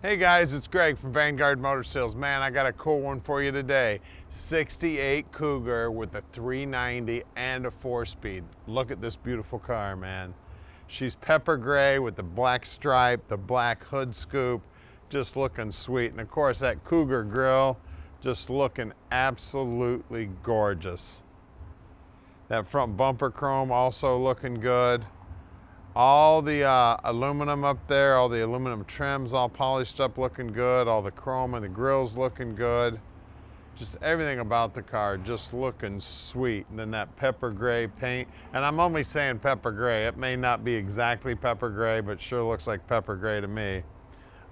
Hey guys, it's Greg from Vanguard Motor Sales. Man, I got a cool one for you today. 68 Cougar with a 390 and a 4-speed. Look at this beautiful car, man. She's pepper gray with the black stripe, the black hood scoop, just looking sweet. And of course, that Cougar grille, just looking absolutely gorgeous. That front bumper chrome also looking good. All the aluminum up there, all the aluminum trims all polished up looking good, all the chrome and the grills looking good. Just everything about the car just looking sweet. And then that pepper gray paint, and I'm only saying pepper gray. It may not be exactly pepper gray, but sure looks like pepper gray to me.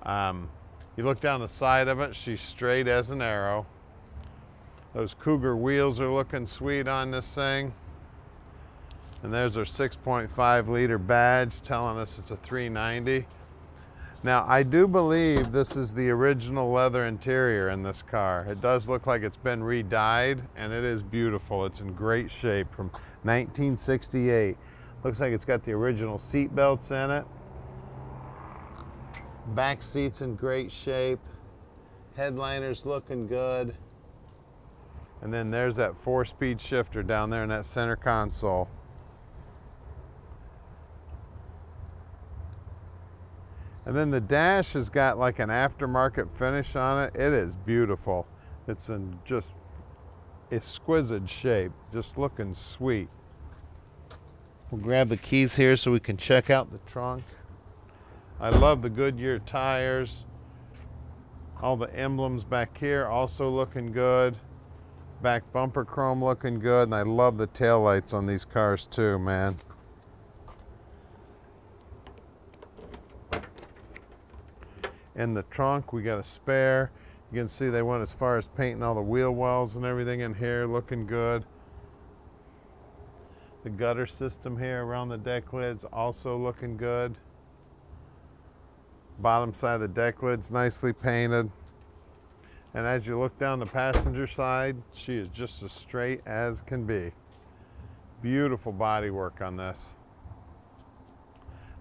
You look down the side of it, she's straight as an arrow. Those Cougar wheels are looking sweet on this thing. And there's our 6.5 liter badge telling us it's a 390. Now, I do believe this is the original leather interior in this car. It does look like it's been re-dyed, and it is beautiful. It's in great shape from 1968. Looks like it's got the original seat belts in it. Back seat's in great shape. Headliner's looking good. And then there's that 4-speed shifter down there in that center console. And then the dash has got like an aftermarket finish on it. It is beautiful. It's in just exquisite shape, just looking sweet. We'll grab the keys here so we can check out the trunk. I love the Goodyear tires. All the emblems back here also looking good. Back bumper chrome looking good. And I love the taillights on these cars too, man. In the trunk, we got a spare. You can see they went as far as painting all the wheel wells and everything in here, looking good. The gutter system here around the deck lids also looking good. Bottom side of the deck lid's nicely painted. And as you look down the passenger side, she is just as straight as can be. Beautiful body work on this.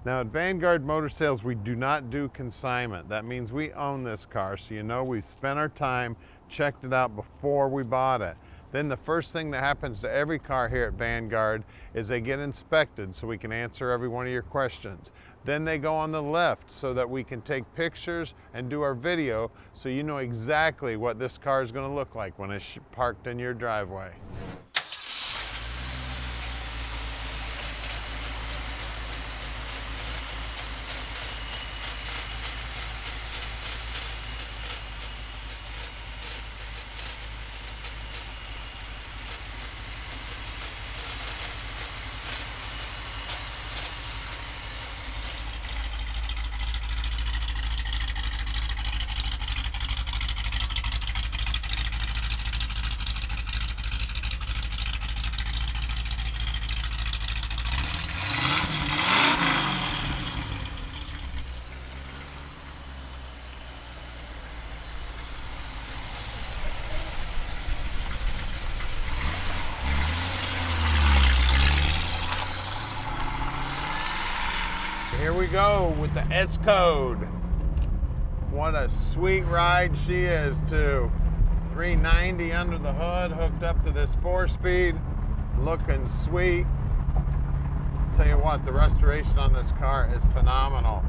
Now at Vanguard Motor Sales, we do not do consignment. That means we own this car, so you know we spent our time, checked it out before we bought it. Then the first thing that happens to every car here at Vanguard is they get inspected so we can answer every one of your questions. Then they go on the left so that we can take pictures and do our video so you know exactly what this car is going to look like when it's parked in your driveway. Here we go with the S-Code. What a sweet ride she is too. 390 under the hood, hooked up to this 4-speed, looking sweet. Tell you what, the restoration on this car is phenomenal.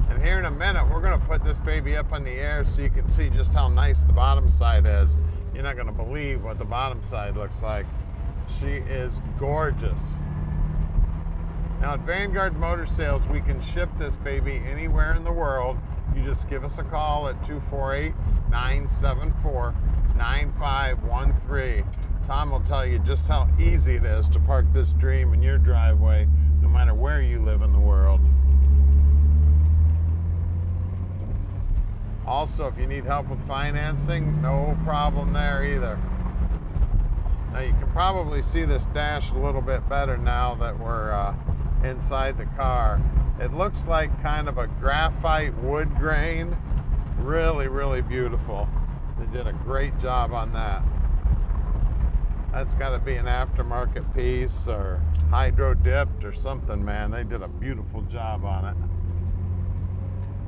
And here in a minute, we're gonna put this baby up in the air so you can see just how nice the bottom side is. You're not gonna believe what the bottom side looks like. She is gorgeous. Now at Vanguard Motor Sales, we can ship this baby anywhere in the world. You just give us a call at 248-974-9513. Tom will tell you just how easy it is to park this dream in your driveway, no matter where you live in the world. Also, if you need help with financing, no problem there either. Now you can probably see this dash a little bit better now that we're inside the car. It looks like kind of a graphite wood grain. Really, really beautiful. They did a great job on that. That's got to be an aftermarket piece or hydro dipped or something, man. They did a beautiful job on it.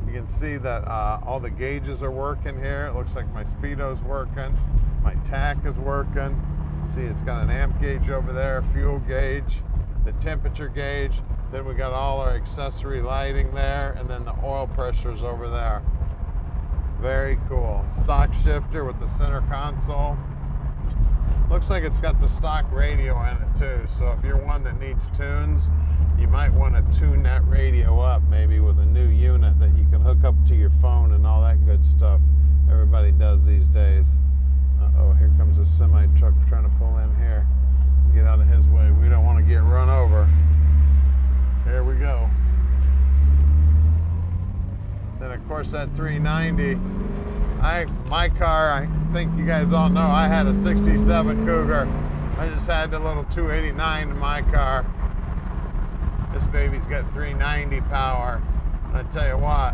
You can see that all the gauges are working here. It looks like my speedo's working. My tach is working. See, it's got an amp gauge over there, fuel gauge, the temperature gauge. Then we got all our accessory lighting there, and then the oil pressure's over there. Very cool. Stock shifter with the center console. Looks like it's got the stock radio in it too, so if you're one that needs tunes, you might want to tune that radio up maybe with a new unit that you can hook up to your phone and all that good stuff everybody does these days. Uh-oh, here comes a semi truck trying to pull in here. Get out of his way. We don't want to get run over. Here we go. Then of course that 390, my car, I think you guys all know, I had a 67 Cougar. I just had the little 289 in my car. This baby's got 390 power. And I tell you what,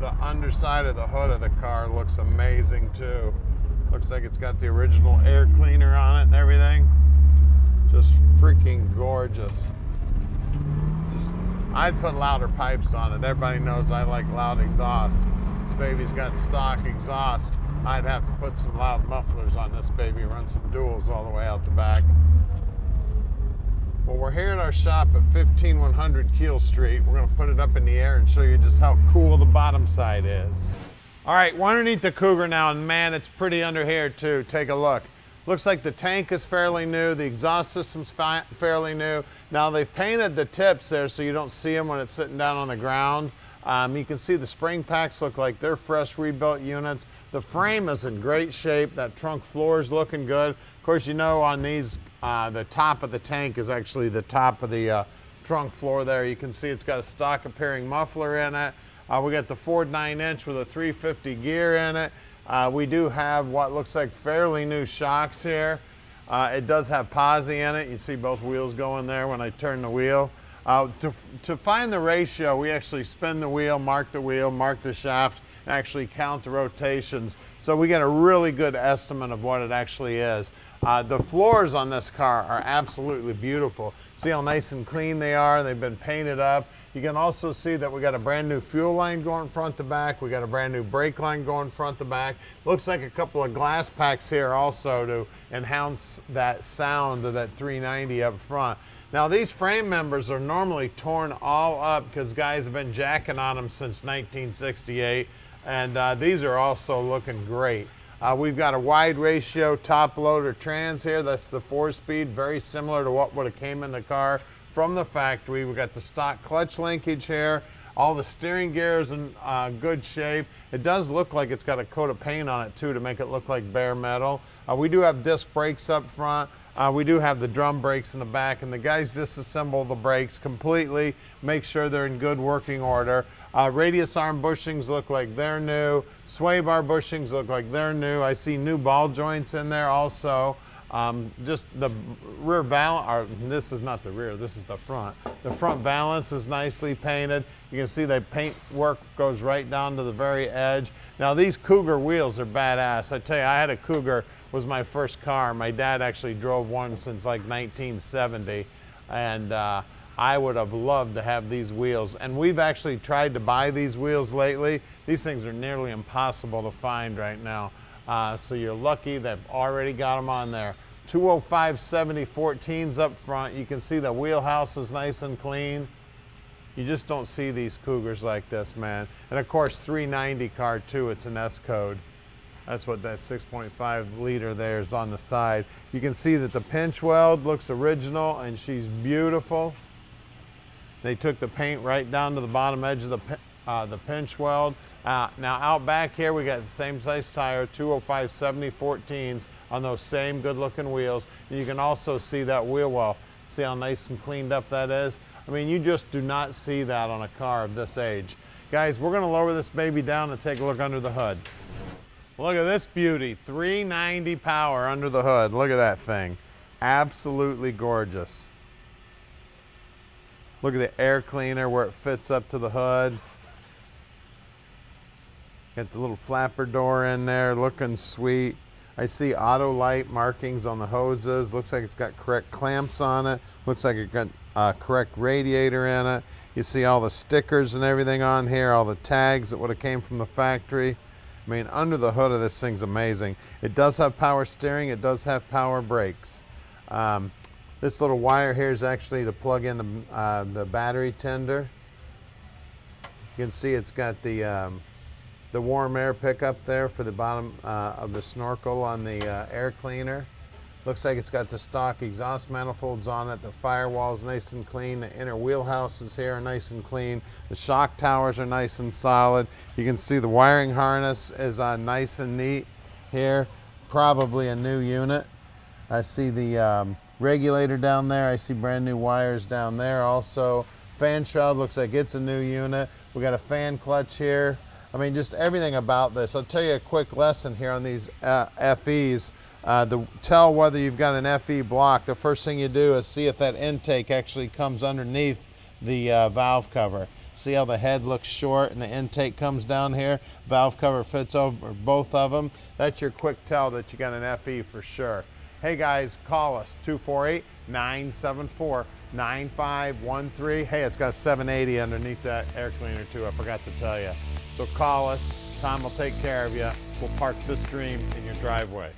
the underside of the hood of the car looks amazing too. Looks like it's got the original air cleaner on it and everything. Just freaking gorgeous. I'd put louder pipes on it. Everybody knows I like loud exhaust. This baby's got stock exhaust. I'd have to put some loud mufflers on this baby, run some duals all the way out the back. Well, we're here at our shop at 15100 Keel Street. We're gonna put it up in the air and show you just how cool the bottom side is. All right, we're underneath the Cougar now, and man, it's pretty under here too. Take a look. Looks like the tank is fairly new, the exhaust system's fairly new. Now they've painted the tips there so you don't see them when it's sitting down on the ground. You can see the spring packs look like they're fresh rebuilt units. The frame is in great shape. That trunk floor is looking good. Of course, you know on these, the top of the tank is actually the top of the trunk floor there. You can see it's got a stock appearing muffler in it. We got the Ford 9-inch with a 350 gear in it. We do have what looks like fairly new shocks here. It does have posi in it. You see both wheels going there when I turn the wheel. To find the ratio, we actually spin the wheel, mark the shaft, and actually count the rotations. So we get a really good estimate of what it actually is. The floors on this car are absolutely beautiful. See how nice and clean they are? They've been painted up. You can also see that we got a brand new fuel line going front to back. We got a brand new brake line going front to back. Looks like a couple of glass packs here also to enhance that sound of that 390 up front. Now these frame members are normally torn all up because guys have been jacking on them since 1968, and these are also looking great. We've got a wide ratio top loader trans here. That's the 4-speed, very similar to what would have came in the car from the factory. We've got the stock clutch linkage here. All the steering gear is in good shape. It does look like it's got a coat of paint on it too to make it look like bare metal. We do have disc brakes up front. We do have the drum brakes in the back, and the guys disassemble the brakes completely, make sure they're in good working order. Radius arm bushings look like they're new. Sway bar bushings look like they're new. I see new ball joints in there also. Just the rear valance, this is not the rear, this is the front. The front valance is nicely painted. You can see the paint work goes right down to the very edge. Now these Cougar wheels are badass. I tell you, I had a Cougar, was my first car. My dad actually drove one since like 1970, and I would have loved to have these wheels. And we've actually tried to buy these wheels lately. These things are nearly impossible to find right now. So you're lucky they've already got them on there. 205 7014s up front. You can see the wheelhouse is nice and clean. You just don't see these Cougars like this, man. And of course, 390 car too, it's an S code. That's what that 6.5 liter there is on the side. You can see that the pinch weld looks original and she's beautiful. They took the paint right down to the bottom edge of the pinch weld. Now out back here we got the same size tire, 205 7014s on those same good looking wheels. And you can also see that wheel well. See how nice and cleaned up that is? I mean, you just do not see that on a car of this age. Guys, we're gonna lower this baby down and take a look under the hood. Look at this beauty, 390 power under the hood. Look at that thing, absolutely gorgeous. Look at the air cleaner where it fits up to the hood. Got the little flapper door in there, looking sweet. I see auto light markings on the hoses. Looks like it's got correct clamps on it. Looks like it got correct radiator in it. You see all the stickers and everything on here, all the tags that would have came from the factory. I mean, under the hood of this thing's amazing. It does have power steering, it does have power brakes. This little wire here is actually to plug in the battery tender. You can see it's got the warm air pickup there for the bottom of the snorkel on the air cleaner. Looks like it's got the stock exhaust manifolds on it. The firewall's nice and clean. The inner wheelhouses here are nice and clean. The shock towers are nice and solid. You can see the wiring harness is nice and neat here. Probably a new unit. I see the regulator down there. I see brand new wires down there also. Fan shroud looks like it's a new unit. We got a fan clutch here. I mean, just everything about this. I'll tell you a quick lesson here on these FEs. To tell whether you've got an FE block, the first thing you do is see if that intake actually comes underneath the valve cover. See how the head looks short and the intake comes down here? Valve cover fits over both of them. That's your quick tell that you got an FE for sure. Hey guys, call us, 248-974-9513. Hey, it's got 780 underneath that air cleaner too, I forgot to tell you. So call us, Tom will take care of you. We'll park this dream in your driveway.